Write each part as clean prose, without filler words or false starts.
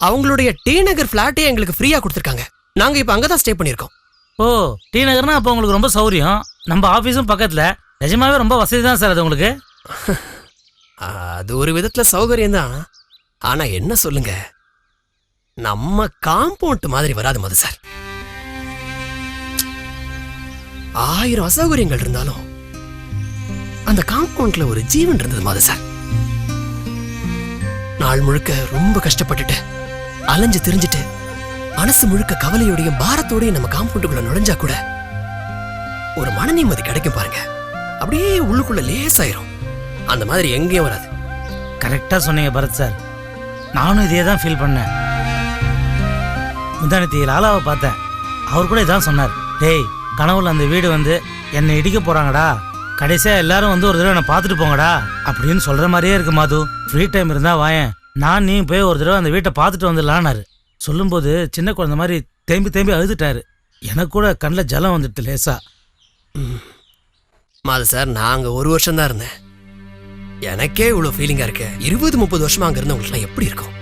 அவங்களுடைய டி நகர் பிளாட்டே எங்களுக்கு ஃப்ரீயா கொடுத்துருக்காங்க. நாங்க இப்ப அங்கதான் ஸ்டே பண்ணிருக்கோம். ஓ, டி நகர்னா அப்போ உங்களுக்கு ரொம்ப சௌரியம். நம்ம ஆபீஸும் பக்கத்துல. நிஜமாவே ரொம்ப வசதி தான் சார் அது உங்களுக்கு. அது ஒரு விதத்துல சௌகரியம் தான். ஆனா என்ன சொல்லுங்க, நம்ம காம்பவுண்ட் மாதிரி வராது மது சார். 1000 அசௌகரியங்கள் இருந்தாலும் அந்த காம்பவுண்ட்ல ஒரு ஜீவன் இருந்தது மது சார். நாள் முழுக்க ரொம்ப கஷ்டப்பட்டுட்டு அலைஞ்சு திரிஞ்சுட்டு மனசு முழுக்க கவலையோடையும் பாரத்தோடையும் நம்ம காம்பவுண்டுக்குள்ள நுழைஞ்சா கூட ஒரு மன நிம்மதி கிடைக்கும் பாருங்க. அப்படியே உள்ளுக்குள்ள லேசாயிரும். அந்த மாதிரி எங்கேயும் வராது. கரெக்டா சொன்னீங்க பரத் சார். நானும் இதே தான் ஃபீல் பண்ணேன். முந்தானத்தி லாலாவை பார்த்தேன். அவர் கூட இதான் சொன்னார். டேய், கனவுல அந்த வீடு வந்து என்னை இடிக்க போறாங்கடா, கடைசியா எல்லாரும் வந்து ஒரு தடவை என்னை பார்த்துட்டு போங்கடா அப்படின்னு சொல்ற மாதிரியே இருக்கு மாது. ஃப்ரீ டைம் இருந்தா வாயேன், நான் நீ போய் ஒரு தடவை அந்த வீட்டை பார்த்துட்டு வந்துடலான்னாரு. சொல்லும்போது சின்ன குழந்தை மாதிரி தேம்பி தேம்பி அழுதுட்டாரு. எனக்கு கூட கண்ணில் ஜலம் வந்துட்டு லேசா. மாது சார், நான் அங்க 1 வருஷம் தான் இருந்தேன். எனக்கே இவ்வளவு ஃபீலிங்கா இருக்கு. 20-30 வருஷமா அங்க இருந்தவங்களுக்குலாம் எப்படி இருக்கும்?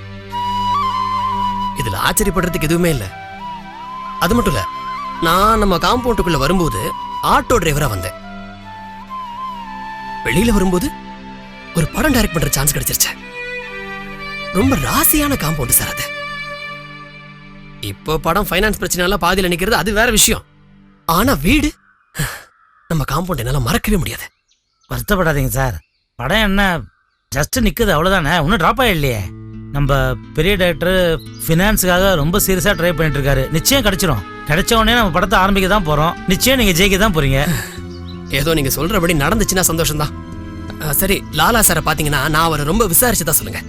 இதுல ஆச்சரியப்படுறதுக்கு எதுவுமே இல்லை. அது மட்டும் இல்ல, நான் நம்ம காம்பவுண்டுக்குள்ள வரும்போது ஆட்டோ டிரைவரா வந்தேன். வெளியில வரும்போது ஒரு படம் டைரக்ட் பண்ற சான்ஸ் கிடைச்சிருச்சு. ரொம்ப ராசியான காம்பவுண்ட் சார் அது. இப்போ படம் ஃபைனான்ஸ் பிரச்சனை பாதியில நிக்கிறது அது வேற விஷயம். ஆனா வீடு, நம்ம காம்பவுண்ட் என்னால மறக்கவே முடியாது. வருத்தப்படாதீங்க சார். படம் என்ன ஜஸ்ட் நிக்குது அவ்வளவுதானே, ஒன்றும் ட்ராப் ஆகிடலையே. நம்ம பெரிய டைரக்டர் ஃபினான்ஸுக்காக ரொம்ப சீரியஸா ட்ரை பண்ணிட்டு இருக்காரு. நிச்சயம் கிடைச்சிரும். கிடைச்ச உடனே நம்ம படத்தை ஆரம்பிக்க தான் போறோம். நிச்சயம் நீங்க ஜெயிக்க தான் போறீங்க. ஏதோ நீங்க சொல்றபடி நடந்துச்சுன்னா சந்தோஷம் தான். சரி, லாலா சாரை பாத்தீங்கன்னா நான் அவரை ரொம்ப விசாரிச்சுதான் சொல்லுங்க.